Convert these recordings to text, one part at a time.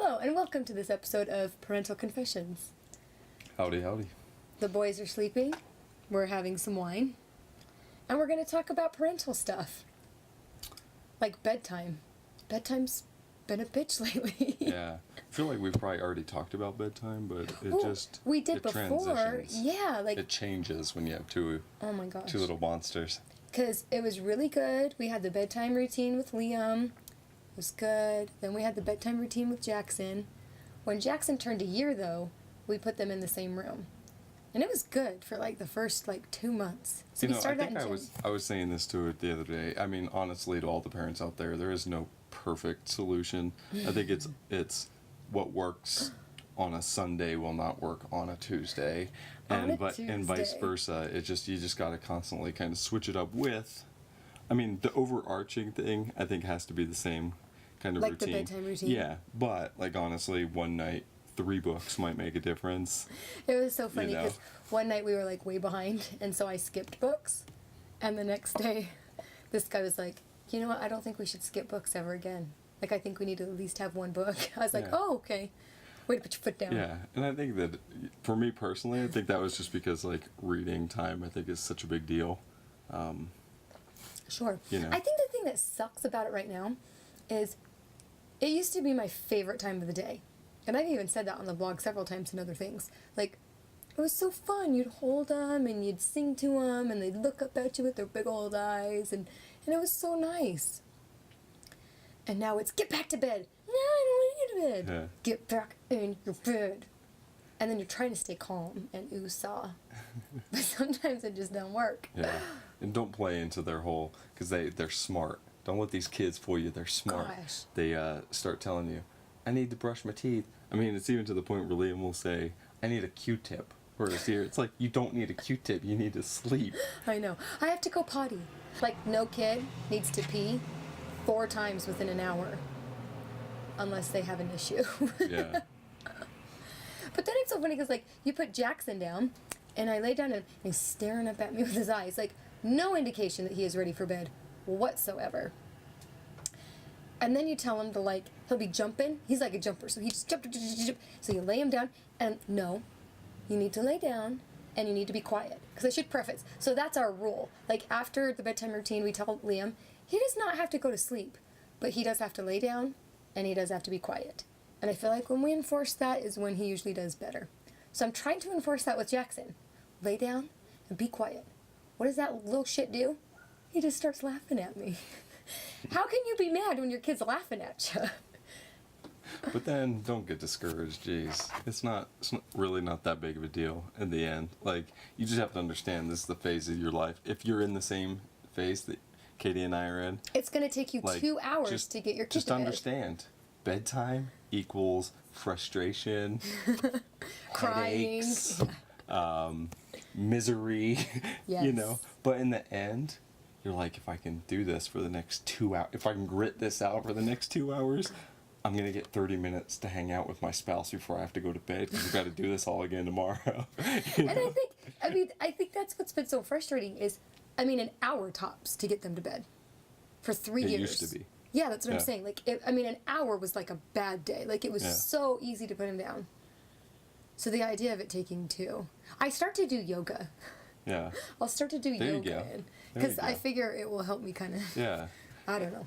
Hello, and welcome to this episode of Parental Confessions. Howdy, howdy. The boys are sleeping, we're having some wine, and we're going to talk about parental stuff. Like bedtime. Bedtime's been a bitch lately. Yeah. I feel like we've probably already talked about bedtime, but we did it before. transitions. Yeah, like it changes when you have two little monsters. Because it was really good. We had the bedtime routine with Liam. It was good. Then we had the bedtime routine with Jackson. When Jackson turned a year, though, we put them in the same room. And it was good for like the first 2 months. So we started I was saying this to it the other day. I mean, honestly, to all the parents out there is no perfect solution. I think it's what works on a Sunday will not work on a Tuesday, and vice versa. You just got to constantly kind of switch it up with. I mean, the overarching thing I think has to be the same kind of routine. Like the bedtime routine. Yeah, but honestly, one night 3 books might make a difference. It was so funny because one night we were way behind, and so I skipped books, and the next day, this guy was like, "You know what? I don't think we should skip books ever again. I think we need to at least have one book." I was like, "Oh, okay. Way to put your foot down." Yeah, and I think that for me personally, I think that was just because reading time I think is such a big deal. Sure. I think the thing that sucks about it right now is it used to be my favorite time of the day. And I've even said that on the blog several times and other things. It was so fun. You'd hold them and you'd sing to them and they'd look up at you with their big old eyes and it was so nice. And now it's get back to bed. No, I don't want to get to bed. Yeah. Get back in your bed. And then you're trying to stay calm and ooh-saw. But sometimes it just don't work. Yeah. And don't play into their whole, because they're smart. Don't let these kids fool you. They're smart. Gosh. They start telling you, I need to brush my teeth. I mean, it's even to the point where Liam will say, I need a Q-tip. Whereas here, it's you don't need a Q-tip. You need to sleep. I know. I have to go potty. No kid needs to pee 4 times within an hour. Unless they have an issue. Yeah. But then it's so funny because, you put Jackson down, and I lay down and he's staring up at me with his eyes. No indication that he is ready for bed whatsoever. And then you tell him to, he'll be jumping. He's like a jumper, so he just jump. So you lay him down, and no, you need to lay down, and you need to be quiet. Because I should preface. So that's our rule. After the bedtime routine, we tell Liam, he does not have to go to sleep, but he does have to lay down, and he does have to be quiet. And I feel when we enforce that is when he usually does better. So I'm trying to enforce that with Jackson. Lay down and be quiet. What does that little shit do? He just starts laughing at me. How can you be mad when your kid's laughing at you? But then don't get discouraged. Jeez, it's not really not that big of a deal in the end. You just have to understand this is the phase of your life. If you're in the same phase that Katie and I are in, it's going to take you 2 hours to get your kid to bed. Just understand, bedtime equals frustration, crying, headaches, misery. Yes. But in the end, you're if I can do this for the next 2 hours, if I can grit this out for the next 2 hours, I'm going to get 30 minutes to hang out with my spouse before I have to go to bed because we've got to do this all again tomorrow. And I think that's what's been so frustrating is, an hour tops to get them to bed for 3 years. It used to be. Yeah, that's what I'm saying. An hour was a bad day. It was so easy to put him down. So the idea of it taking 2. I start to do yoga. Yeah. I'll start to do yoga. Because I figure it will help me kind of, I don't know.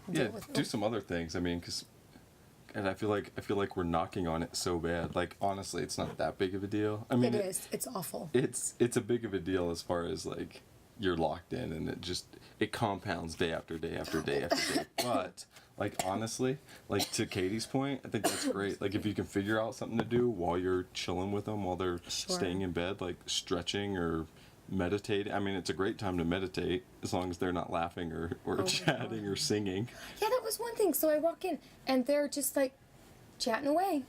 Do some other things. And I feel like we're knocking on it so bad. Honestly, it's not that big of a deal. It is. It's awful. It's a big of a deal as far as you're locked in and it compounds day after day after day after day. But honestly, to Katie's point, I think that's great. If you can figure out something to do while you're chilling with them while they're staying in bed, stretching or meditating. It's a great time to meditate as long as they're not laughing or chatting or singing. Yeah, that was one thing. So I walk in and they're just chatting away.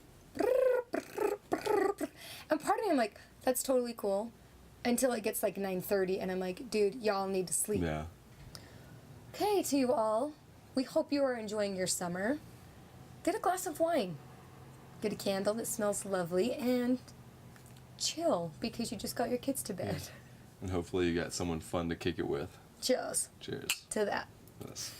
And part of me, I'm that's totally cool. Until it gets 9:30 and I'm dude, y'all need to sleep. Yeah. Okay, to you all, we hope you are enjoying your summer. Get a glass of wine. Get a candle that smells lovely and chill because you just got your kids to bed. And hopefully you got someone fun to kick it with. Cheers. Cheers. To that. Yes.